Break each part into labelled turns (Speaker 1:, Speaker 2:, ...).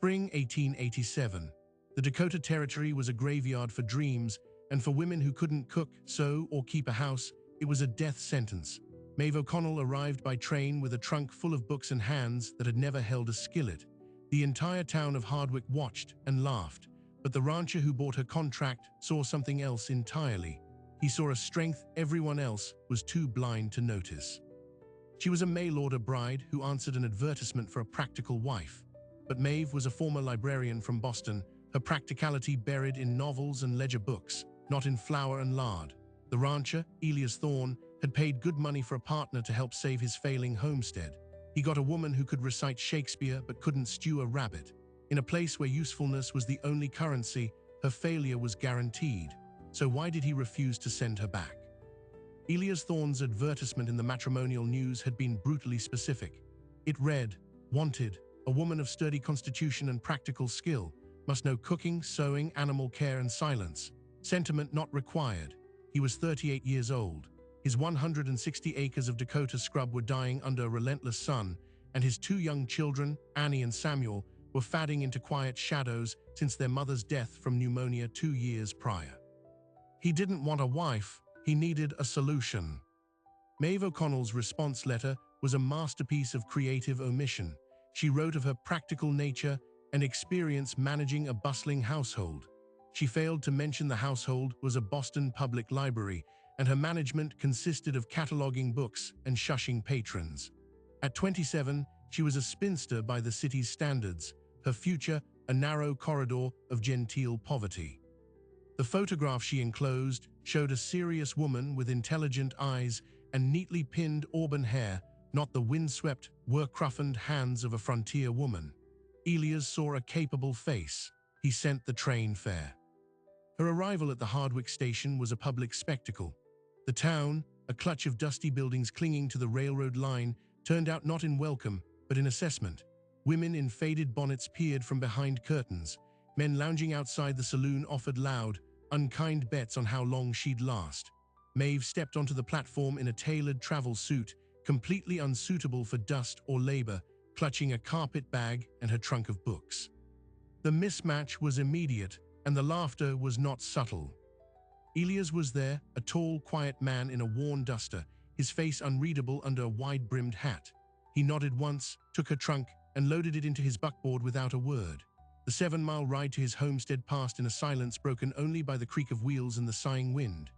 Speaker 1: Spring 1887. The Dakota Territory was a graveyard for dreams, and for women who couldn't cook, sew, or keep a house, it was a death sentence. Maeve O'Connell arrived by train with a trunk full of books and hands that had never held a skillet. The entire town of Hardwick watched and laughed, but the rancher who bought her contract saw something else entirely. He saw a strength everyone else was too blind to notice. She was a mail-order bride who answered an advertisement for a practical wife. But Maeve was a former librarian from Boston, her practicality buried in novels and ledger books, not in flour and lard. The rancher, Elias Thorne, had paid good money for a partner to help save his failing homestead. He got a woman who could recite Shakespeare but couldn't stew a rabbit. In a place where usefulness was the only currency, her failure was guaranteed. So why did he refuse to send her back? Elias Thorne's advertisement in the matrimonial news had been brutally specific. It read, "Wanted, a woman of sturdy constitution and practical skill, must know cooking, sewing, animal care, and silence. Sentiment not required." He was 38 years old. His 160 acres of Dakota scrub were dying under a relentless sun, and his two young children, Annie and Samuel, were fading into quiet shadows since their mother's death from pneumonia 2 years prior. He didn't want a wife, he needed a solution. Maeve O'Connell's response letter was a masterpiece of creative omission. She wrote of her practical nature and experience managing a bustling household. She failed to mention the household was a Boston public library, and her management consisted of cataloging books and shushing patrons. At 27, she was a spinster by the city's standards, her future a narrow corridor of genteel poverty. The photograph she enclosed showed a serious woman with intelligent eyes and neatly pinned auburn hair, not the windswept, work-roughened hands of a frontier woman. Elias saw a capable face. He sent the train fare. Her arrival at the Hardwick station was a public spectacle. The town, a clutch of dusty buildings clinging to the railroad line, turned out not in welcome, but in assessment. Women in faded bonnets peered from behind curtains. Men lounging outside the saloon offered loud, unkind bets on how long she'd last. Maeve stepped onto the platform in a tailored travel suit, completely unsuitable for dust or labor, clutching a carpet bag and her trunk of books. The mismatch was immediate, and the laughter was not subtle. Elias was there, a tall, quiet man in a worn duster, his face unreadable under a wide-brimmed hat. He nodded once, took her trunk, and loaded it into his buckboard without a word. The 7-mile ride to his homestead passed in a silence broken only by the creak of wheels and the sighing wind.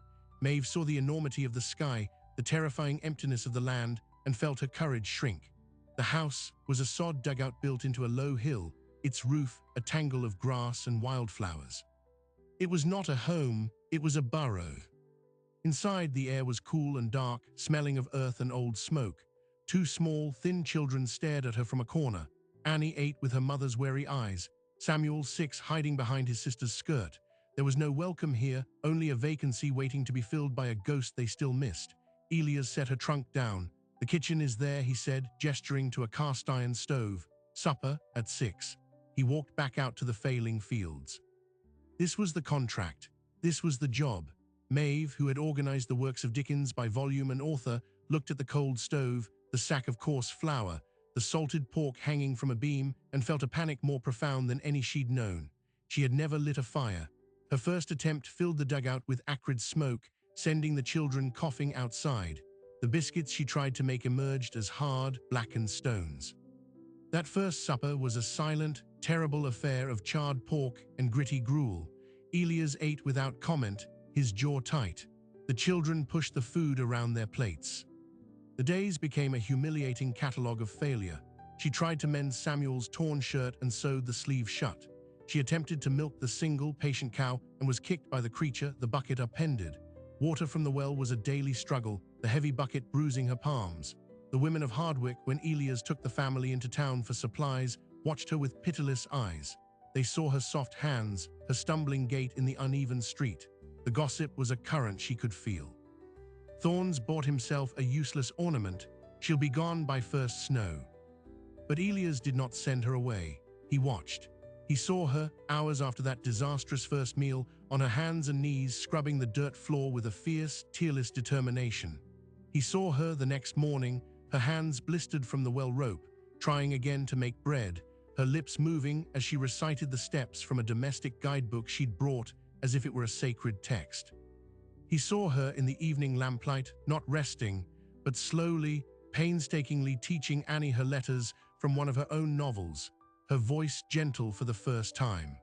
Speaker 1: Maeve saw the enormity of the sky, the terrifying emptiness of the land, and felt her courage shrink. The house was a sod dugout built into a low hill, its roof a tangle of grass and wildflowers. It was not a home, it was a burrow. Inside, the air was cool and dark, smelling of earth and old smoke. Two small, thin children stared at her from a corner. Annie 8 with her mother's wary eyes, Samuel 6 hiding behind his sister's skirt. There was no welcome here, only a vacancy waiting to be filled by a ghost they still missed. Elias set her trunk down. "The kitchen is there," he said, gesturing to a cast-iron stove. "Supper at 6. He walked back out to the failing fields. This was the contract. This was the job. Maeve, who had organized the works of Dickens by volume and author, looked at the cold stove, the sack of coarse flour, the salted pork hanging from a beam, and felt a panic more profound than any she'd known. She had never lit a fire. Her first attempt filled the dugout with acrid smoke, sending the children coughing outside. The biscuits she tried to make emerged as hard, blackened stones. That first supper was a silent, terrible affair of charred pork and gritty gruel. Elias ate without comment, his jaw tight. The children pushed the food around their plates. The days became a humiliating catalogue of failure. She tried to mend Samuel's torn shirt and sewed the sleeve shut. She attempted to milk the single, patient cow and was kicked by the creature, the bucket upended. Water from the well was a daily struggle, the heavy bucket bruising her palms. The women of Hardwick, when Elias took the family into town for supplies, watched her with pitiless eyes. They saw her soft hands, her stumbling gait in the uneven street. The gossip was a current she could feel. Thorne's bought himself a useless ornament. She'll be gone by first snow. But Elias did not send her away. He watched. He saw her, hours after that disastrous first meal, on her hands and knees scrubbing the dirt floor with a fierce, tearless determination. He saw her the next morning, her hands blistered from the well rope, trying again to make bread, her lips moving as she recited the steps from a domestic guidebook she'd brought as if it were a sacred text. He saw her in the evening lamplight, not resting, but slowly, painstakingly teaching Annie her letters from one of her own novels, her voice gentle for the first time.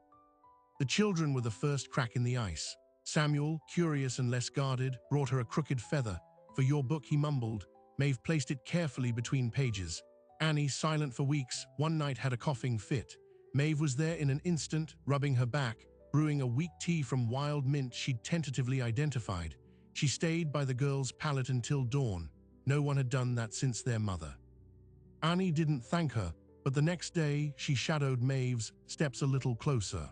Speaker 1: The children were the first crack in the ice. Samuel, curious and less guarded, brought her a crooked feather. "For your book," he mumbled. Maeve placed it carefully between pages. Annie, silent for weeks, one night had a coughing fit. Maeve was there in an instant, rubbing her back, brewing a weak tea from wild mint she'd tentatively identified. She stayed by the girl's pallet until dawn. No one had done that since their mother. Annie didn't thank her, but the next day she shadowed Maeve's steps a little closer.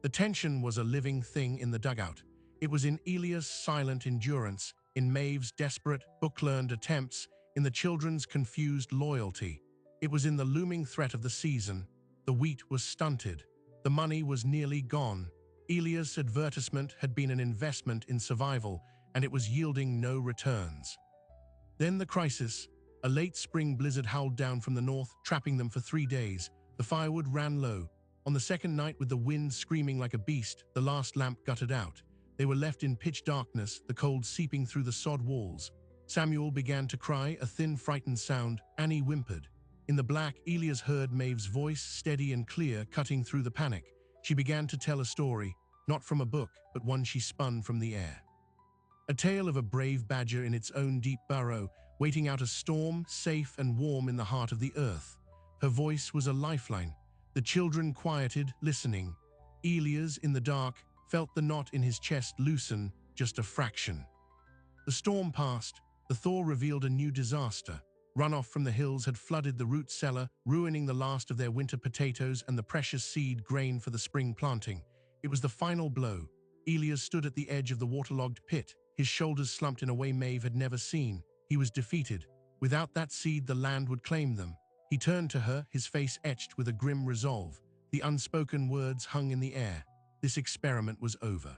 Speaker 1: The tension was a living thing in the dugout. It was in Elia's silent endurance, in Maeve's desperate, book-learned attempts, in the children's confused loyalty. It was in the looming threat of the season. The wheat was stunted. The money was nearly gone. Elia's advertisement had been an investment in survival, and it was yielding no returns. Then the crisis. A late spring blizzard howled down from the north, trapping them for 3 days. The firewood ran low. On the second night, with the wind screaming like a beast, the last lamp guttered out. They were left in pitch darkness, the cold seeping through the sod walls. Samuel began to cry, a thin, frightened sound. Annie whimpered. In the black, Elias heard Maeve's voice, steady and clear, cutting through the panic. She began to tell a story, not from a book, but one she spun from the air. A tale of a brave badger in its own deep burrow, waiting out a storm, safe and warm in the heart of the earth. Her voice was a lifeline. The children quieted, listening. Elias, in the dark, felt the knot in his chest loosen, just a fraction. The storm passed. The thaw revealed a new disaster. Runoff from the hills had flooded the root cellar, ruining the last of their winter potatoes and the precious seed grain for the spring planting. It was the final blow. Elias stood at the edge of the waterlogged pit, his shoulders slumped in a way Maeve had never seen. He was defeated. Without that seed, the land would claim them. He turned to her, his face etched with a grim resolve. The unspoken words hung in the air. This experiment was over.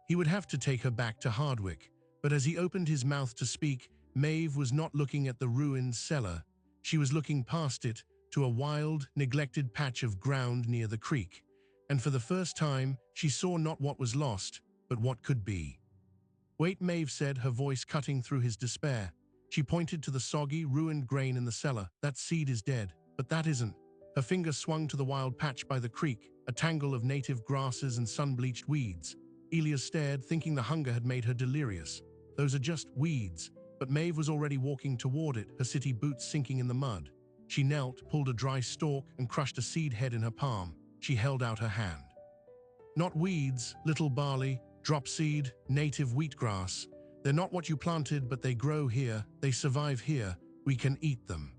Speaker 1: He would have to take her back to Hardwick, but as he opened his mouth to speak, Maeve was not looking at the ruined cellar. She was looking past it to a wild, neglected patch of ground near the creek. And for the first time, she saw not what was lost, but what could be. "Wait," Maeve said, her voice cutting through his despair. She pointed to the soggy, ruined grain in the cellar. "That seed is dead, but that isn't." Her finger swung to the wild patch by the creek, a tangle of native grasses and sun-bleached weeds. Elias stared, thinking the hunger had made her delirious. "Those are just weeds." But Maeve was already walking toward it, her city boots sinking in the mud. She knelt, pulled a dry stalk, and crushed a seed head in her palm. She held out her hand. "Not weeds, little barley, drop seed, native wheatgrass. They're not what you planted, but they grow here, they survive here, we can eat them."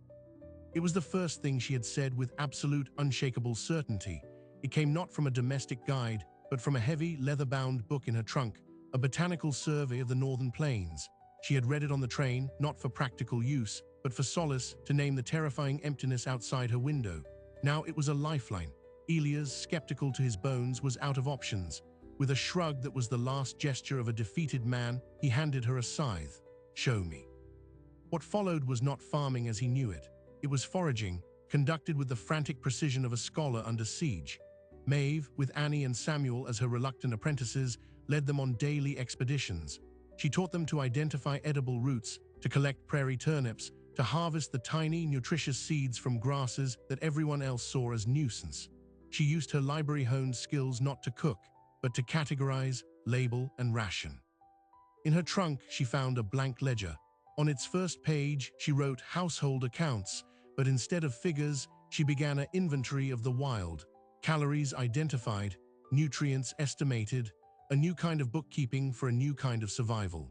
Speaker 1: It was the first thing she had said with absolute, unshakable certainty. It came not from a domestic guide, but from a heavy, leather-bound book in her trunk, a botanical survey of the northern plains. She had read it on the train, not for practical use, but for solace, to name the terrifying emptiness outside her window. Now it was a lifeline. Elias, skeptical to his bones, was out of options. With a shrug that was the last gesture of a defeated man, he handed her a scythe. "Show me." What followed was not farming as he knew it. It was foraging, conducted with the frantic precision of a scholar under siege. Maeve, with Annie and Samuel as her reluctant apprentices, led them on daily expeditions. She taught them to identify edible roots, to collect prairie turnips, to harvest the tiny, nutritious seeds from grasses that everyone else saw as nuisance. She used her library-honed skills not to cook, but to categorize, label, and ration. In her trunk, she found a blank ledger. On its first page, she wrote household accounts, but instead of figures, she began an inventory of the wild. Calories identified, nutrients estimated, a new kind of bookkeeping for a new kind of survival.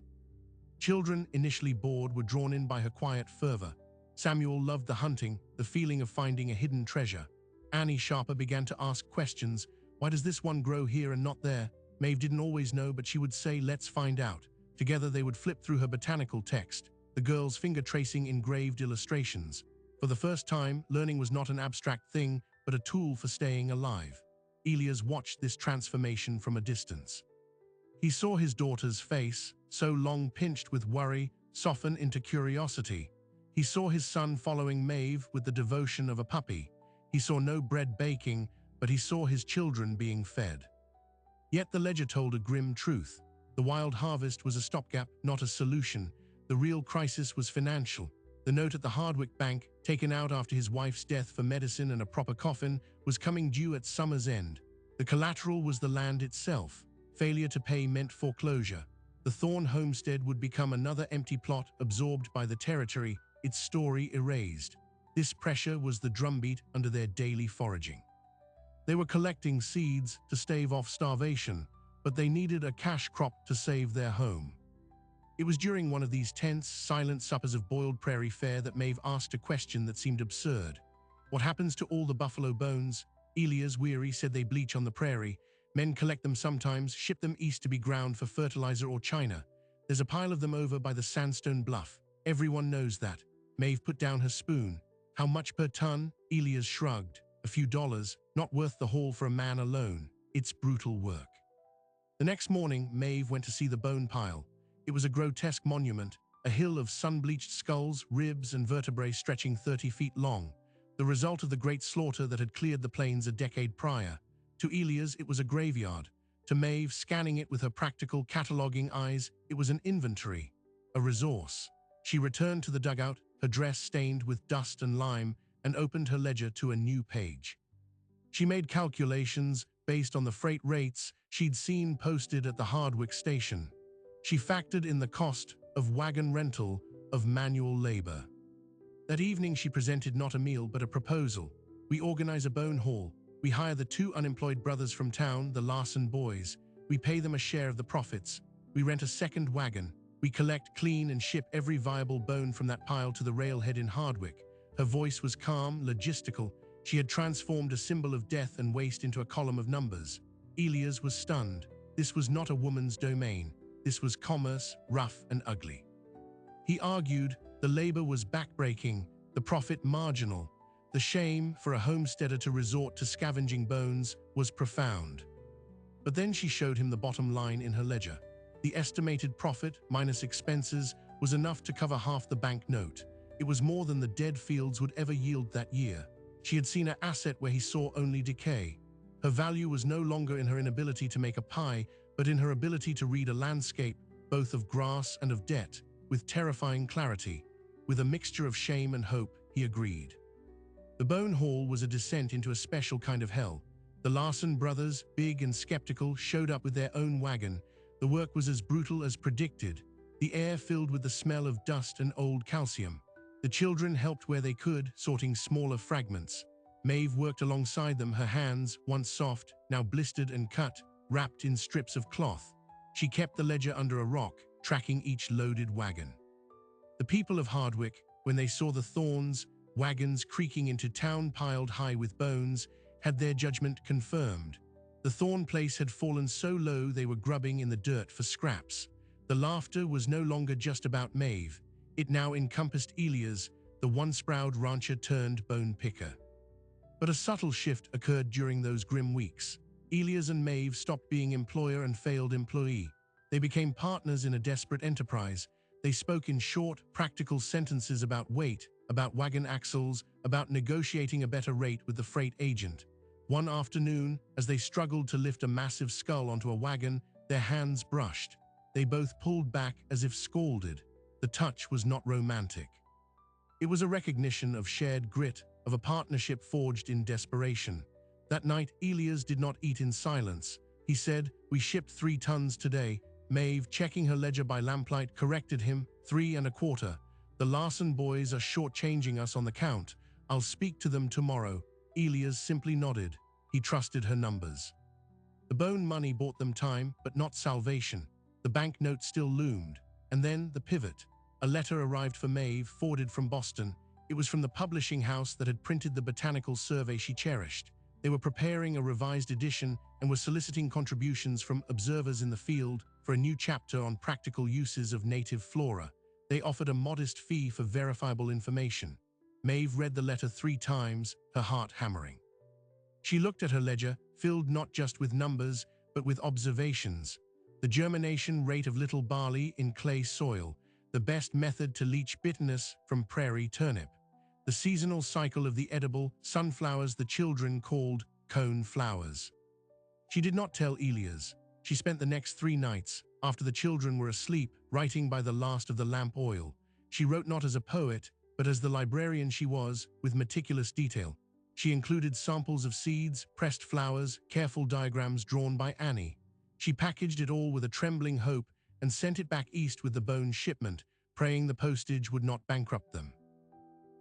Speaker 1: Children, initially bored, were drawn in by her quiet fervor. Samuel loved the hunting, the feeling of finding a hidden treasure. Annie, sharper, began to ask questions. Why does this one grow here and not there? Maeve didn't always know, but she would say, "Let's find out." Together they would flip through her botanical text, the girls finger tracing engraved illustrations. For the first time, learning was not an abstract thing, but a tool for staying alive. Elias watched this transformation from a distance. He saw his daughter's face, so long pinched with worry, soften into curiosity. He saw his son following Maeve with the devotion of a puppy. He saw no bread baking, but he saw his children being fed. Yet the ledger told a grim truth. The wild harvest was a stopgap, not a solution. The real crisis was financial. The note at the Hardwick Bank, taken out after his wife's death for medicine and a proper coffin, was coming due at summer's end. The collateral was the land itself. Failure to pay meant foreclosure. The Thorne homestead would become another empty plot absorbed by the territory, its story erased. This pressure was the drumbeat under their daily foraging. They were collecting seeds to stave off starvation, but they needed a cash crop to save their home. It was during one of these tense, silent suppers of boiled prairie fare that Maeve asked a question that seemed absurd. What happens to all the buffalo bones? Elias, weary, said they bleach on the prairie. Men collect them sometimes, ship them east to be ground for fertilizer or China. There's a pile of them over by the sandstone bluff. Everyone knows that. Maeve put down her spoon. How much per ton? Elias shrugged. A few dollars, not worth the haul for a man alone. It's brutal work. The next morning, Maeve went to see the bone pile. It was a grotesque monument, a hill of sun-bleached skulls, ribs, and vertebrae stretching 30 feet long, the result of the great slaughter that had cleared the plains a decade prior. To Elias, it was a graveyard. To Maeve, scanning it with her practical, cataloging eyes, it was an inventory, a resource. She returned to the dugout, her dress stained with dust and lime, and opened her ledger to a new page. She made calculations based on the freight rates she'd seen posted at the Hardwick station. She factored in the cost of wagon rental, of manual labor. That evening she presented not a meal but a proposal. We organize a bone haul. We hire the 2 unemployed brothers from town, the Larson boys. We pay them a share of the profits. We rent a second wagon. We collect, clean, and ship every viable bone from that pile to the railhead in Hardwick. Her voice was calm, logistical. She had transformed a symbol of death and waste into a column of numbers. Elias was stunned. This was not a woman's domain. This was commerce, rough and ugly. He argued the labor was backbreaking, the profit marginal. The shame for a homesteader to resort to scavenging bones was profound. But then she showed him the bottom line in her ledger. The estimated profit, minus expenses, was enough to cover half the bank note. It was more than the dead fields would ever yield that year. She had seen an asset where he saw only decay. Her value was no longer in her inability to make a pie, but in her ability to read a landscape, both of grass and of debt, with terrifying clarity. With a mixture of shame and hope, he agreed. The bone haul was a descent into a special kind of hell. The Larson brothers, big and skeptical, showed up with their own wagon. The work was as brutal as predicted, the air filled with the smell of dust and old calcium. The children helped where they could, sorting smaller fragments. Maeve worked alongside them, her hands, once soft, now blistered and cut, wrapped in strips of cloth. She kept the ledger under a rock, tracking each loaded wagon. The people of Hardwick, when they saw the Thornes, wagons creaking into town piled high with bones, had their judgment confirmed. The Thorne place had fallen so low they were grubbing in the dirt for scraps. The laughter was no longer just about Maeve. It now encompassed Elias, the once-proud rancher turned bone picker. But a subtle shift occurred during those grim weeks. Elias and Maeve stopped being employer and failed employee. They became partners in a desperate enterprise. They spoke in short, practical sentences about weight, about wagon axles, about negotiating a better rate with the freight agent. One afternoon, as they struggled to lift a massive skull onto a wagon, their hands brushed. They both pulled back as if scalded. The touch was not romantic. It was a recognition of shared grit, of a partnership forged in desperation. That night, Elias did not eat in silence. He said, "We shipped 3 tons today." Maeve, checking her ledger by lamplight, corrected him, 3 1/4. "The Larson boys are shortchanging us on the count. I'll speak to them tomorrow." Elias simply nodded. He trusted her numbers. The bone money bought them time, but not salvation. The banknote still loomed. And then the pivot. A letter arrived for Maeve, forwarded from Boston. It was from the publishing house that had printed the botanical survey she cherished. They were preparing a revised edition and were soliciting contributions from observers in the field for a new chapter on practical uses of native flora. They offered a modest fee for verifiable information. Maeve read the letter 3 times, her heart hammering. She looked at her ledger, filled not just with numbers, but with observations. The germination rate of little barley in clay soil, the best method to leach bitterness from prairie turnip. the seasonal cycle of the edible sunflowers the children called cone flowers. She did not tell Elias. She spent the next 3 nights, after the children were asleep, writing by the last of the lamp oil. She wrote not as a poet, but as the librarian she was, with meticulous detail. She included samples of seeds, pressed flowers, careful diagrams drawn by Annie. She packaged it all with a trembling hope and sent it back east with the bone shipment, praying the postage would not bankrupt them.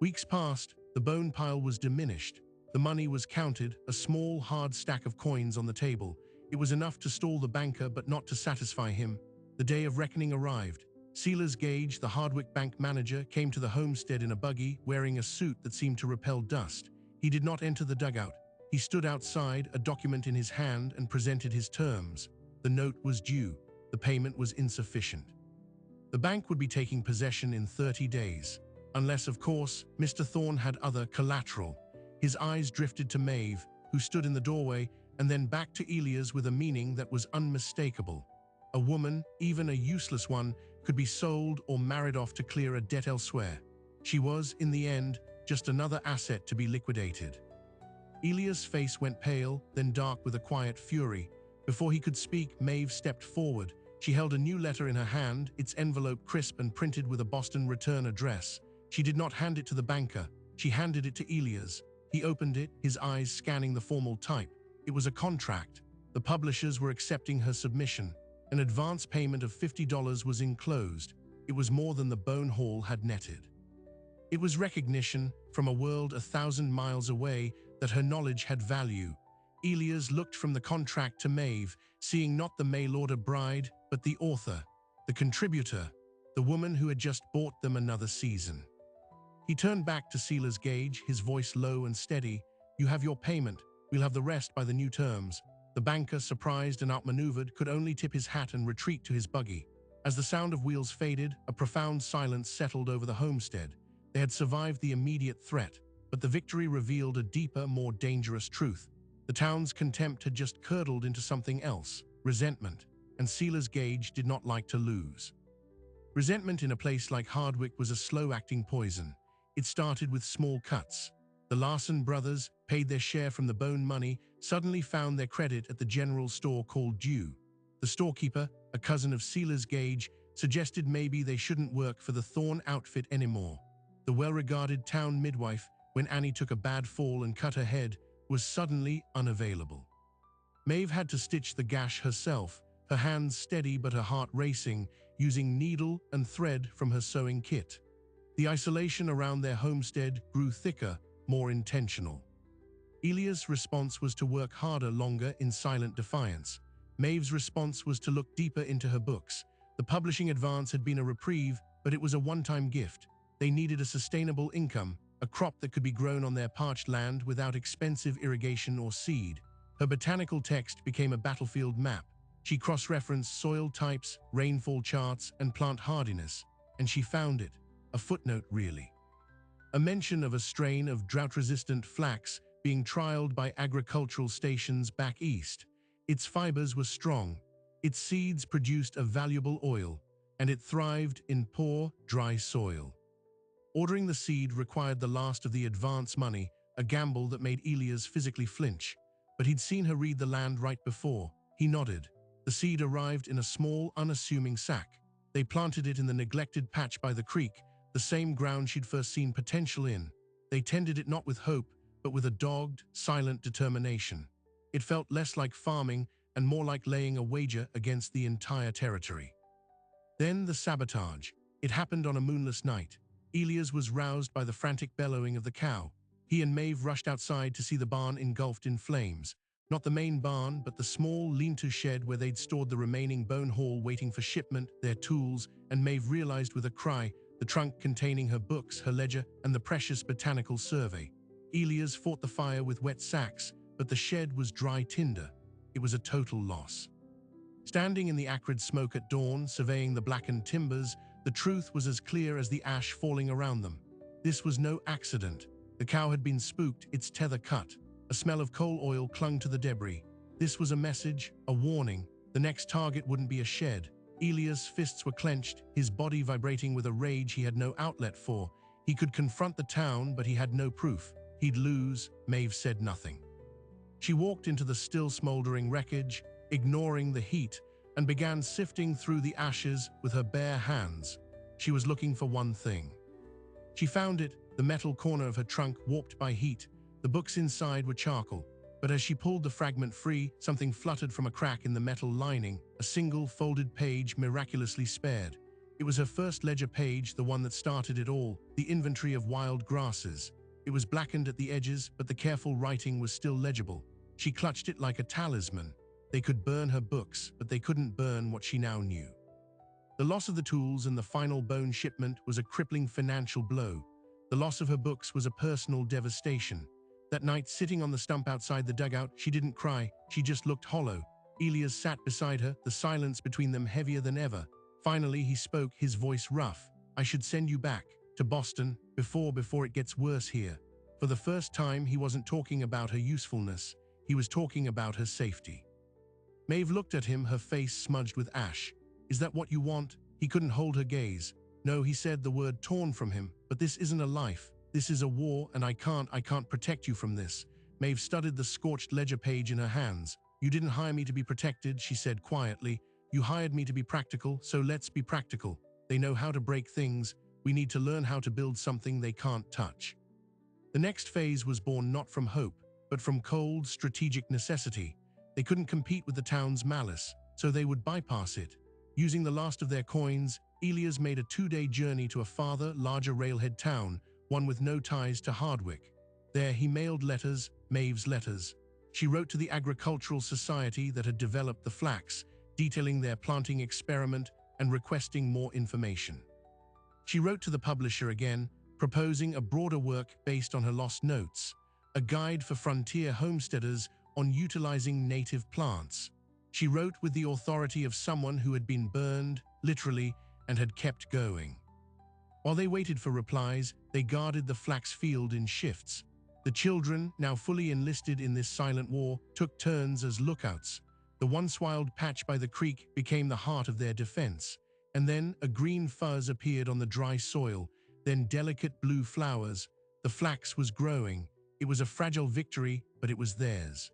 Speaker 1: Weeks passed, the bone pile was diminished. The money was counted, a small, hard stack of coins on the table. It was enough to stall the banker but not to satisfy him. The day of reckoning arrived. Silas Gage, the Hardwick Bank manager, came to the homestead in a buggy, wearing a suit that seemed to repel dust. He did not enter the dugout. He stood outside, a document in his hand, and presented his terms. The note was due. The payment was insufficient. The bank would be taking possession in 30 days. Unless, of course, Mr. Thorne had other collateral. His eyes drifted to Maeve, who stood in the doorway, and then back to Elias with a meaning that was unmistakable. A woman, even a useless one, could be sold or married off to clear a debt elsewhere. She was, in the end, just another asset to be liquidated. Elias' face went pale, then dark with a quiet fury. Before he could speak, Maeve stepped forward. She held a new letter in her hand, its envelope crisp and printed with a Boston return address. She did not hand it to the banker. She handed it to Elias. He opened it, his eyes scanning the formal type. It was a contract. The publishers were accepting her submission. An advance payment of $50 was enclosed. It was more than the Bone Hall had netted. It was recognition, from a world 1,000 miles away, that her knowledge had value. Elias looked from the contract to Maeve, seeing not the mail-order bride, but the author, the contributor, the woman who had just bought them another season. He turned back to Silas Gage, his voice low and steady. "You have your payment. We'll have the rest by the new terms." The banker, surprised and outmaneuvered, could only tip his hat and retreat to his buggy. As the sound of wheels faded, a profound silence settled over the homestead. They had survived the immediate threat, but the victory revealed a deeper, more dangerous truth. The town's contempt had just curdled into something else, resentment, and Silas Gage did not like to lose. Resentment in a place like Hardwick was a slow-acting poison. It started with small cuts. The Larson brothers, paid their share from the bone money, suddenly found their credit at the general store called due. The storekeeper, a cousin of Silas Gage, suggested maybe they shouldn't work for the Thorne outfit anymore. The well-regarded town midwife, when Annie took a bad fall and cut her head, was suddenly unavailable. Maeve had to stitch the gash herself, her hands steady but her heart racing, using needle and thread from her sewing kit. The isolation around their homestead grew thicker, more intentional. Elias' response was to work harder longer in silent defiance. Maeve's response was to look deeper into her books. The publishing advance had been a reprieve, but it was a one-time gift. They needed a sustainable income, a crop that could be grown on their parched land without expensive irrigation or seed. Her botanical text became a battlefield map. She cross-referenced soil types, rainfall charts, and plant hardiness, and she found it. A footnote, really. A mention of a strain of drought-resistant flax being trialed by agricultural stations back east. Its fibers were strong, its seeds produced a valuable oil, and it thrived in poor, dry soil. Ordering the seed required the last of the advance money, a gamble that made Elias physically flinch. But he'd seen her read the land right before. He nodded. The seed arrived in a small, unassuming sack. They planted it in the neglected patch by the creek, the same ground she'd first seen potential in. They tended it not with hope, but with a dogged, silent determination. It felt less like farming and more like laying a wager against the entire territory. Then the sabotage. It happened on a moonless night. Elias was roused by the frantic bellowing of the cow. He and Maeve rushed outside to see the barn engulfed in flames. Not the main barn, but the small lean-to shed where they'd stored the remaining bone haul waiting for shipment, their tools, and Maeve realized with a cry, the trunk containing her books, her ledger, and the precious botanical survey. Elias fought the fire with wet sacks, but the shed was dry tinder. It was a total loss. Standing in the acrid smoke at dawn, surveying the blackened timbers, the truth was as clear as the ash falling around them. This was no accident. The cow had been spooked, its tether cut. A smell of coal oil clung to the debris. This was a message, a warning. The next target wouldn't be a shed. Elias' fists were clenched, his body vibrating with a rage he had no outlet for. He could confront the town, but he had no proof. He'd lose. Maeve said nothing. She walked into the still smoldering wreckage, ignoring the heat, and began sifting through the ashes with her bare hands. She was looking for one thing. She found it, the metal corner of her trunk warped by heat. The books inside were charcoal, but as she pulled the fragment free, something fluttered from a crack in the metal lining, a single folded page miraculously spared. It was her first ledger page, the one that started it all, the inventory of wild grasses. It was blackened at the edges, but the careful writing was still legible. She clutched it like a talisman. They could burn her books, but they couldn't burn what she now knew. The loss of the tools and the final bone shipment was a crippling financial blow. The loss of her books was a personal devastation. That night, sitting on the stump outside the dugout, she didn't cry, she just looked hollow. Elias sat beside her, the silence between them heavier than ever. Finally, he spoke, his voice rough. "I should send you back to Boston before it gets worse here." For the first time, he wasn't talking about her usefulness. He was talking about her safety. Maeve looked at him, her face smudged with ash. "Is that what you want?" He couldn't hold her gaze. "No," he said, the word torn from him. "But this isn't a life. This is a war, and I can't protect you from this." Maeve studied the scorched ledger page in her hands. "You didn't hire me to be protected," she said quietly. "You hired me to be practical, so let's be practical. They know how to break things. We need to learn how to build something they can't touch." The next phase was born not from hope, but from cold, strategic necessity. They couldn't compete with the town's malice, so they would bypass it. Using the last of their coins, Elias made a 2-day journey to a farther, larger railhead town, one with no ties to Hardwick. There he mailed letters, Maeve's letters. She wrote to the agricultural society that had developed the flax, detailing their planting experiment and requesting more information. She wrote to the publisher again, proposing a broader work based on her lost notes, a guide for frontier homesteaders on utilizing native plants. She wrote with the authority of someone who had been burned, literally, and had kept going. While they waited for replies, they guarded the flax field in shifts. The children, now fully enlisted in this silent war, took turns as lookouts. The once wild patch by the creek became the heart of their defense. And then a green fuzz appeared on the dry soil, then delicate blue flowers. The flax was growing. It was a fragile victory, but it was theirs.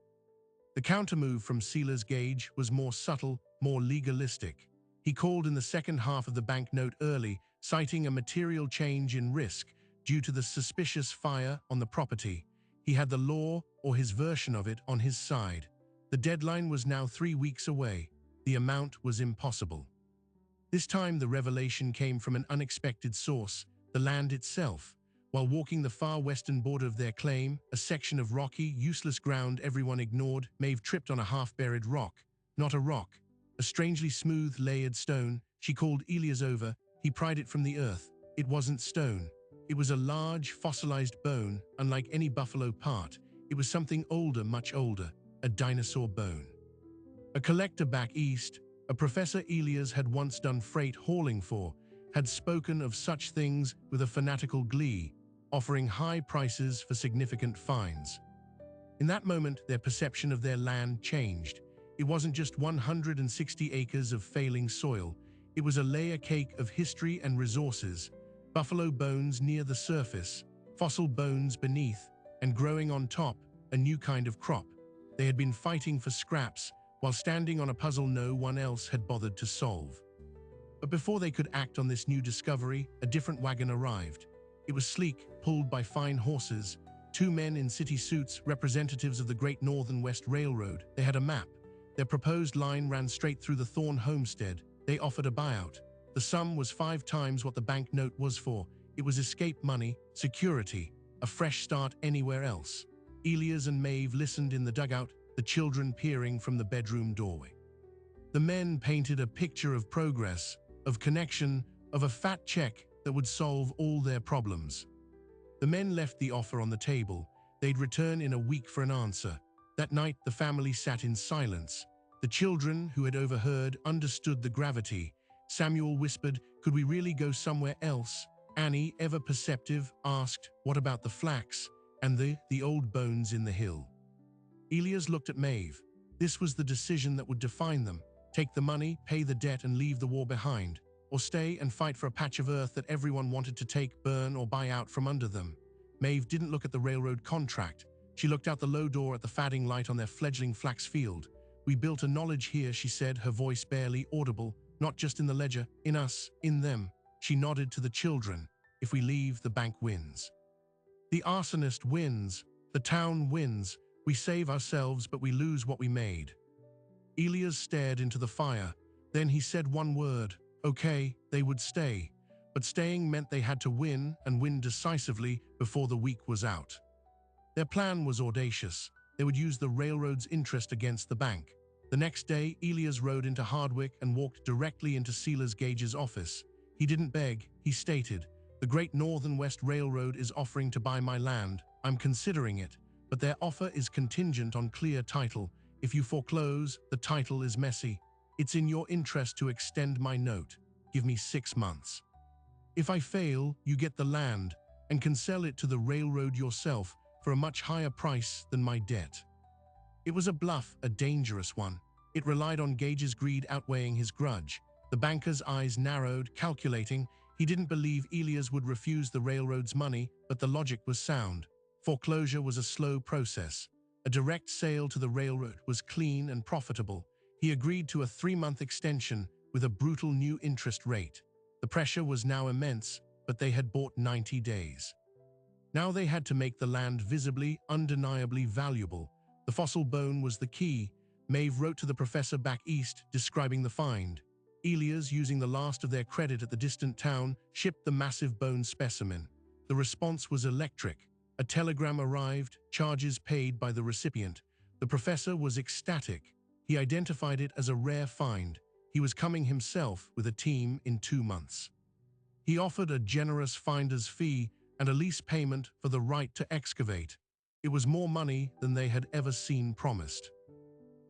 Speaker 1: The countermove from Sealer's Gage was more subtle, more legalistic. He called in the second half of the banknote early, citing a material change in risk due to the suspicious fire on the property. He had the law, or his version of it, on his side. The deadline was now 3 weeks away. The amount was impossible. This time the revelation came from an unexpected source, the land itself. While walking the far western border of their claim, a section of rocky, useless ground everyone ignored, Maeve tripped on a half-buried rock. Not a rock, a strangely smooth, layered stone. She called Elias over. He pried it from the earth. It wasn't stone. It was a large, fossilized bone, unlike any buffalo part. It was something older, much older, a dinosaur bone. A collector back east, a professor Elias had once done freight hauling for, had spoken of such things with a fanatical glee, offering high prices for significant finds. In that moment, their perception of their land changed. It wasn't just 160 acres of failing soil. It was a layer cake of history and resources. Buffalo bones near the surface, fossil bones beneath, and growing on top, a new kind of crop. They had been fighting for scraps while standing on a puzzle no one else had bothered to solve. But before they could act on this new discovery, a different wagon arrived. It was sleek, pulled by fine horses. 2 men in city suits, representatives of the Great Northern West Railroad. They had a map. Their proposed line ran straight through the Thorne homestead. They offered a buyout. The sum was 5 times what the banknote was for. It was escape money, security, a fresh start anywhere else. Elias and Maeve listened in the dugout, the children peering from the bedroom doorway. The men painted a picture of progress, of connection, of a fat check that would solve all their problems. The men left the offer on the table. They'd return in a week for an answer. That night, the family sat in silence. The children, who had overheard, understood the gravity. Samuel whispered, "Could we really go somewhere else?" Annie, ever perceptive, asked, "What about the flax and the old bones in the hill?" Elias looked at Maeve. This was the decision that would define them. Take the money, pay the debt, and leave the war behind. or stay and fight for a patch of earth that everyone wanted to take, burn, or buy out from under them. Maeve didn't look at the railroad contract. She looked out the low door at the fading light on their fledgling flax field. "We built a knowledge here," she said, her voice barely audible, "not just in the ledger, in us, in them." She nodded to the children. "If we leave, the bank wins. The arsonist wins. The town wins. We save ourselves, but we lose what we made." Elias stared into the fire. Then he said one word. Okay, they would stay. But staying meant they had to win, and win decisively, before the week was out. Their plan was audacious. They would use the railroad's interest against the bank. The next day, Elias rode into Hardwick and walked directly into Silas Gage's office. He didn't beg, he stated, "The Great Northern West Railroad is offering to buy my land. I'm considering it, but their offer is contingent on clear title. If you foreclose, the title is messy. It's in your interest to extend my note. Give me 6 months. If I fail, you get the land and can sell it to the railroad yourself for a much higher price than my debt." It was a bluff, a dangerous one. It relied on Gage's greed outweighing his grudge. The banker's eyes narrowed, calculating. He didn't believe Elias would refuse the railroad's money, but the logic was sound. Foreclosure was a slow process. A direct sale to the railroad was clean and profitable. He agreed to a 3-month extension with a brutal new interest rate. The pressure was now immense, but they had bought 90 days. Now they had to make the land visibly, undeniably valuable. The fossil bone was the key. Maeve wrote to the professor back east, describing the find. Elias, using the last of their credit at the distant town, shipped the massive bone specimen. The response was electric. A telegram arrived, charges paid by the recipient. The professor was ecstatic. He identified it as a rare find. He was coming himself with a team in 2 months. He offered a generous finder's fee and a lease payment for the right to excavate. It was more money than they had ever seen promised.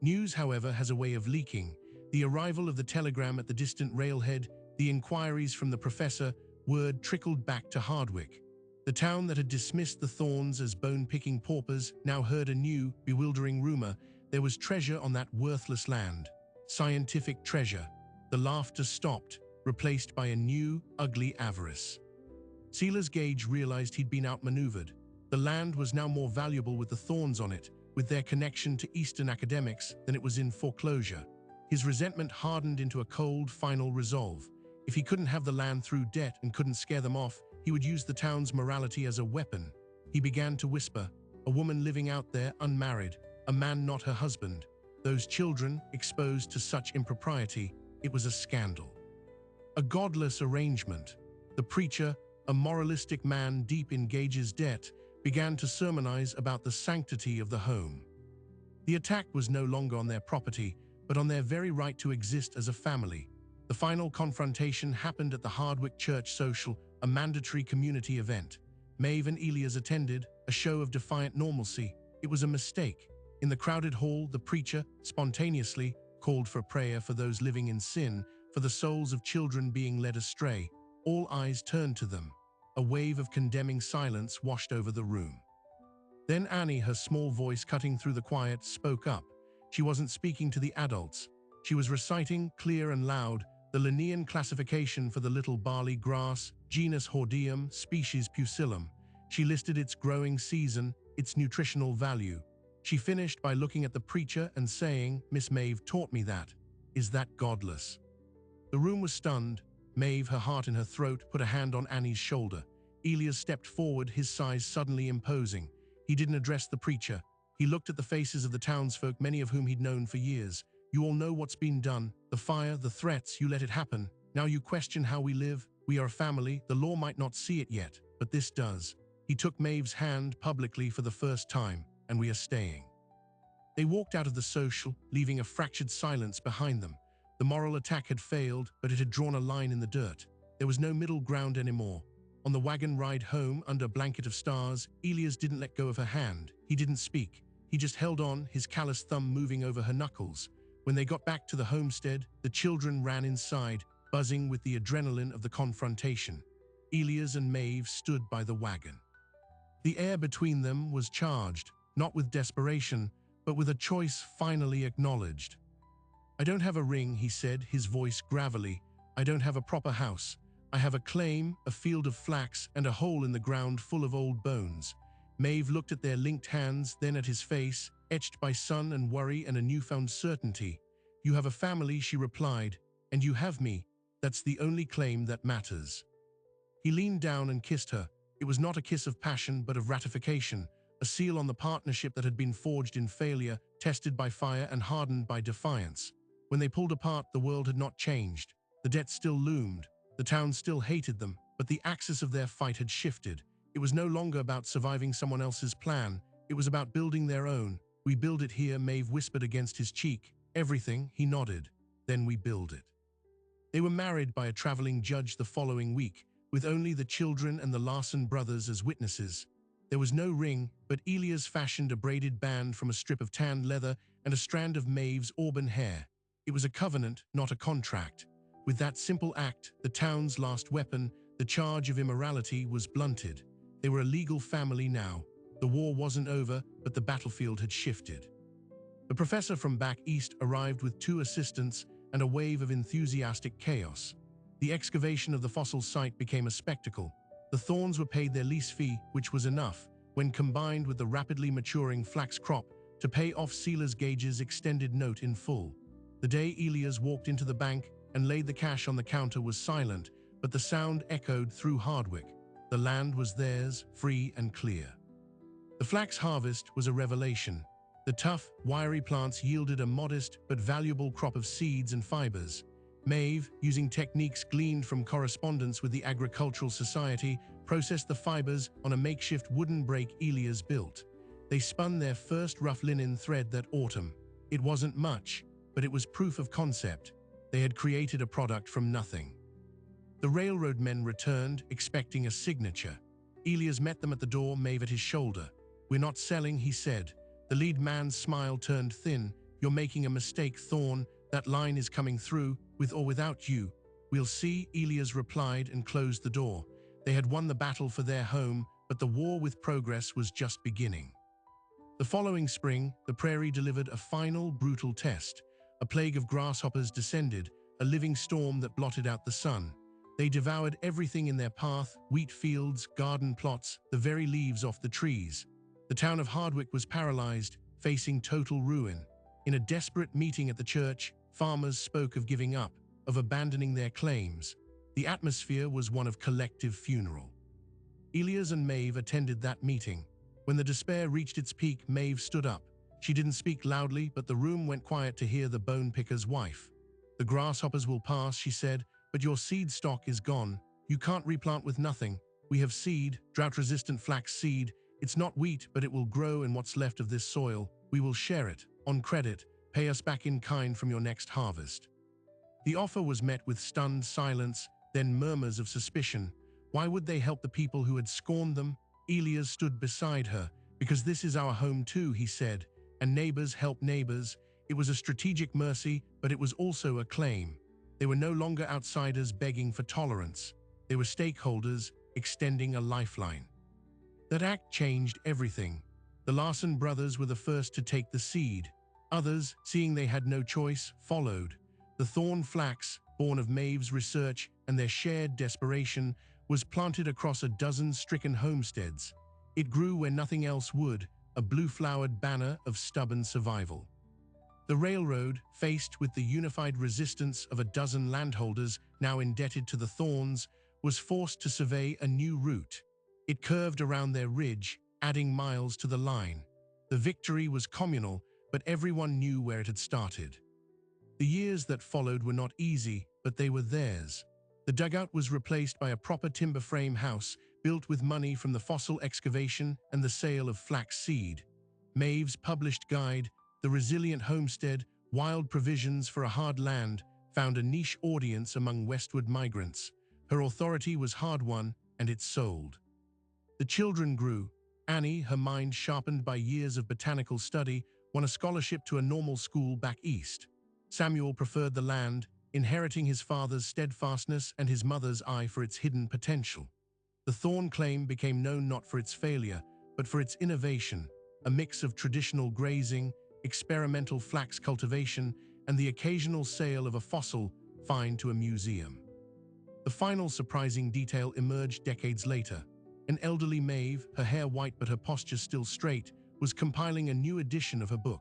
Speaker 1: News, however, has a way of leaking. The arrival of the telegram at the distant railhead, the inquiries from the professor, word trickled back to Hardwick. The town that had dismissed the Thorns as bone-picking paupers now heard a new, bewildering rumor. There was treasure on that worthless land. Scientific treasure. The laughter stopped, replaced by a new, ugly avarice. Silas Gage realized he'd been outmaneuvered. The land was now more valuable with the Thorns on it, with their connection to Eastern academics, than it was in foreclosure. His resentment hardened into a cold, final resolve. If he couldn't have the land through debt and couldn't scare them off, he would use the town's morality as a weapon. He began to whisper, "A woman living out there, unmarried, a man not her husband. Those children, exposed to such impropriety, it was a scandal. A godless arrangement." The preacher, a moralistic man deep in Gage's debt, began to sermonize about the sanctity of the home. The attack was no longer on their property, but on their very right to exist as a family. The final confrontation happened at the Hardwick Church Social, a mandatory community event. Maeve and Elias attended, a show of defiant normalcy. It was a mistake. In the crowded hall, the preacher, spontaneously, called for prayer for those living in sin, for the souls of children being led astray. All eyes turned to them. A wave of condemning silence washed over the room. Then Annie, her small voice cutting through the quiet, spoke up. She wasn't speaking to the adults. She was reciting, clear and loud, the Linnaean classification for the little barley grass, genus Hordeum, species Pusillum. She listed its growing season, its nutritional value. She finished by looking at the preacher and saying, "Miss Maeve taught me that. Is that godless?" The room was stunned. Maeve, her heart in her throat, put a hand on Annie's shoulder. Elias stepped forward, his size suddenly imposing. He didn't address the preacher. He looked at the faces of the townsfolk, many of whom he'd known for years. "You all know what's been done. The fire, the threats, you let it happen. Now you question how we live. We are a family. The law might not see it yet, but this does." He took Maeve's hand publicly for the first time, "And we are staying." They walked out of the social, leaving a fractured silence behind them. The moral attack had failed, but it had drawn a line in the dirt. There was no middle ground anymore. On the wagon ride home, under a blanket of stars, Elias didn't let go of her hand. He didn't speak. He just held on, his callous thumb moving over her knuckles. When they got back to the homestead, the children ran inside, buzzing with the adrenaline of the confrontation. Elias and Maeve stood by the wagon. The air between them was charged, not with desperation, but with a choice finally acknowledged. "I don't have a ring," he said, his voice gravelly, I don't have a proper house. I have a claim, a field of flax, and a hole in the ground full of old bones. Maeve looked at their linked hands, then at his face, etched by sun and worry and a newfound certainty. You have a family, she replied, and you have me. That's the only claim that matters. He leaned down and kissed her. It was not a kiss of passion, but of ratification, a seal on the partnership that had been forged in failure, tested by fire and hardened by defiance. When they pulled apart, the world had not changed. The debt still loomed. The town still hated them, but the axis of their fight had shifted. It was no longer about surviving someone else's plan. It was about building their own. We build it here, Maeve whispered against his cheek. Everything, he nodded. Then we build it. They were married by a traveling judge the following week, with only the children and the Larson brothers as witnesses. There was no ring, but Elias fashioned a braided band from a strip of tanned leather and a strand of Maeve's auburn hair. It was a covenant, not a contract. With that simple act, the town's last weapon, the charge of immorality, was blunted. They were a legal family now. The war wasn't over, but the battlefield had shifted. The professor from back east arrived with 2 assistants and a wave of enthusiastic chaos. The excavation of the fossil site became a spectacle. The Thorns were paid their lease fee, which was enough, when combined with the rapidly maturing flax crop, to pay off Silas Gage's extended note in full. The day Elias walked into the bank and laid the cash on the counter was silent, but the sound echoed through Hardwick. The land was theirs, free and clear. The flax harvest was a revelation. The tough, wiry plants yielded a modest but valuable crop of seeds and fibers. Maeve, using techniques gleaned from correspondence with the Agricultural Society, processed the fibers on a makeshift wooden brake Elias built. They spun their first rough linen thread that autumn. It wasn't much, but it was proof of concept. They had created a product from nothing. The railroad men returned, expecting a signature. Elias met them at the door, Maeve at his shoulder. "We're not selling," he said. The lead man's smile turned thin. "You're making a mistake, Thorn. That line is coming through, with or without you." "We'll see," Elias replied and closed the door. They had won the battle for their home, but the war with progress was just beginning. The following spring, the prairie delivered a final, brutal test. A plague of grasshoppers descended, a living storm that blotted out the sun. They devoured everything in their path: wheat fields, garden plots, the very leaves off the trees. The town of Hardwick was paralyzed, facing total ruin. In a desperate meeting at the church, farmers spoke of giving up, of abandoning their claims. The atmosphere was one of collective funeral. Elias and Maeve attended that meeting. When the despair reached its peak, Maeve stood up. She didn't speak loudly, but the room went quiet to hear the bone picker's wife. "The grasshoppers will pass," she said, "but your seed stock is gone. You can't replant with nothing. We have seed, drought-resistant flax seed. It's not wheat, but it will grow in what's left of this soil. We will share it, on credit. Pay us back in kind from your next harvest." The offer was met with stunned silence, then murmurs of suspicion. Why would they help the people who had scorned them? Elias stood beside her. "Because this is our home too," he said, "and neighbors help neighbors." It was a strategic mercy, but it was also a claim. They were no longer outsiders begging for tolerance. They were stakeholders, extending a lifeline. That act changed everything. The Larson brothers were the first to take the seed. Others, seeing they had no choice, followed. The Thorn flax, born of Maeve's research and their shared desperation, was planted across a dozen stricken homesteads. It grew where nothing else would, a blue-flowered banner of stubborn survival. The railroad, faced with the unified resistance of a dozen landholders now indebted to the Thorns, was forced to survey a new route. It curved around their ridge, adding miles to the line. The victory was communal, but everyone knew where it had started. The years that followed were not easy, but they were theirs. The dugout was replaced by a proper timber frame house, built with money from the fossil excavation and the sale of flax seed. Maeve's published guide, The Resilient Homestead, Wild Provisions for a Hard Land, found a niche audience among westward migrants. Her authority was hard-won, and it sold. The children grew. Annie, her mind sharpened by years of botanical study, won a scholarship to a normal school back east. Samuel preferred the land, inheriting his father's steadfastness and his mother's eye for its hidden potential. The Thorn claim became known not for its failure, but for its innovation, a mix of traditional grazing, experimental flax cultivation, and the occasional sale of a fossil find to a museum. The final surprising detail emerged decades later. An elderly Maeve, her hair white but her posture still straight, was compiling a new edition of her book.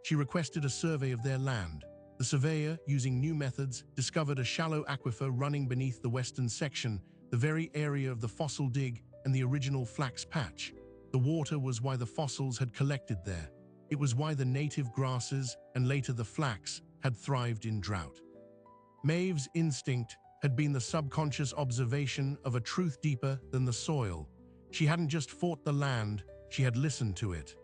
Speaker 1: She requested a survey of their land. The surveyor, using new methods, discovered a shallow aquifer running beneath the western section, the very area of the fossil dig and the original flax patch. The water was why the fossils had collected there. It was why the native grasses, and later the flax, had thrived in drought. Maeve's instinct had been the subconscious observation of a truth deeper than the soil. She hadn't just fought the land, she had listened to it.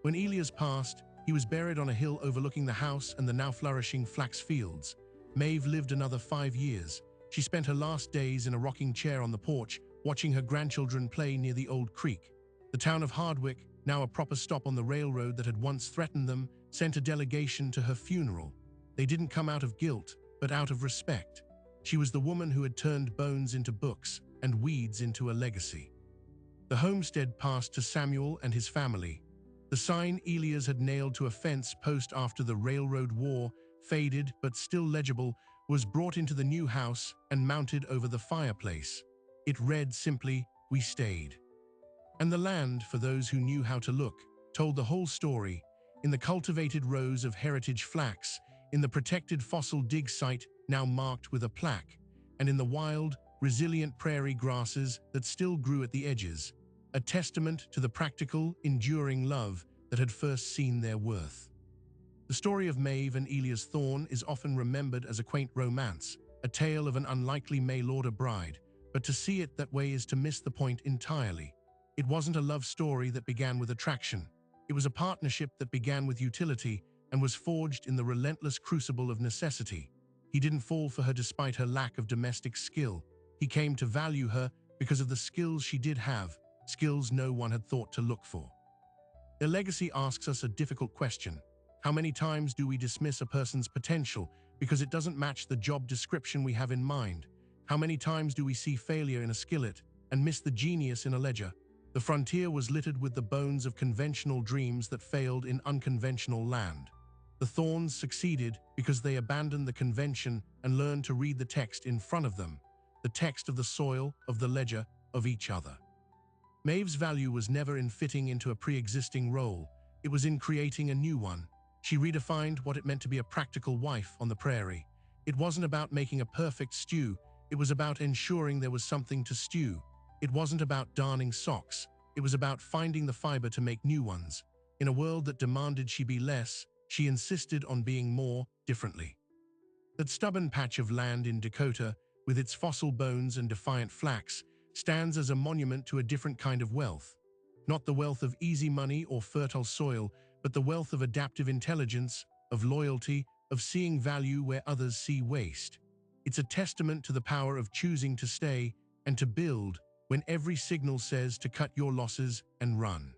Speaker 1: When Elias passed, he was buried on a hill overlooking the house and the now flourishing flax fields. Maeve lived another 5 years. She spent her last days in a rocking chair on the porch, watching her grandchildren play near the old creek. The town of Hardwick, now a proper stop on the railroad that had once threatened them, sent a delegation to her funeral. They didn't come out of guilt, but out of respect. She was the woman who had turned bones into books and weeds into a legacy. The homestead passed to Samuel and his family. The sign Elias had nailed to a fence post after the railroad war, faded but still legible, was brought into the new house and mounted over the fireplace. It read simply, "We stayed." And the land, for those who knew how to look, told the whole story. In the cultivated rows of heritage flax, in the protected fossil dig site now marked with a plaque, and in the wild, resilient prairie grasses that still grew at the edges, a testament to the practical, enduring love that had first seen their worth. The story of Maeve and Elias Thorne is often remembered as a quaint romance, a tale of an unlikely mail-order bride, but to see it that way is to miss the point entirely. It wasn't a love story that began with attraction. It was a partnership that began with utility and was forged in the relentless crucible of necessity. He didn't fall for her despite her lack of domestic skill. He came to value her because of the skills she did have, skills no one had thought to look for. Their legacy asks us a difficult question. How many times do we dismiss a person's potential because it doesn't match the job description we have in mind? How many times do we see failure in a skillet and miss the genius in a ledger? The frontier was littered with the bones of conventional dreams that failed in unconventional land. The Thornes succeeded because they abandoned the convention and learned to read the text in front of them, the text of the soil, of the ledger, of each other. Maeve's value was never in fitting into a pre-existing role. It was in creating a new one. She redefined what it meant to be a practical wife on the prairie. It wasn't about making a perfect stew. It was about ensuring there was something to stew. It wasn't about darning socks. It was about finding the fiber to make new ones. In a world that demanded she be less, she insisted on being more, differently. That stubborn patch of land in Dakota, with its fossil bones and defiant flax, stands as a monument to a different kind of wealth. Not the wealth of easy money or fertile soil, but the wealth of adaptive intelligence, of loyalty, of seeing value where others see waste. It's a testament to the power of choosing to stay and to build when every signal says to cut your losses and run.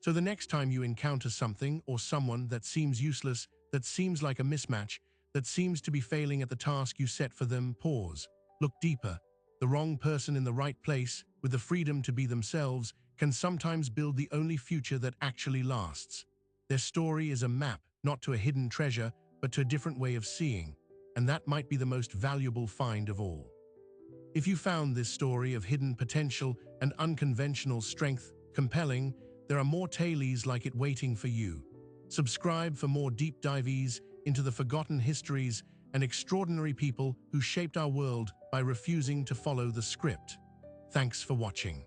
Speaker 1: So the next time you encounter something or someone that seems useless, that seems like a mismatch, that seems to be failing at the task you set for them, pause. Look deeper. The wrong person in the right place, with the freedom to be themselves, can sometimes build the only future that actually lasts. Their story is a map, not to a hidden treasure, but to a different way of seeing, and that might be the most valuable find of all. If you found this story of hidden potential and unconventional strength compelling, there are more tales like it waiting for you. Subscribe for more deep dives into the forgotten histories and extraordinary people who shaped our world by refusing to follow the script. Thanks for watching.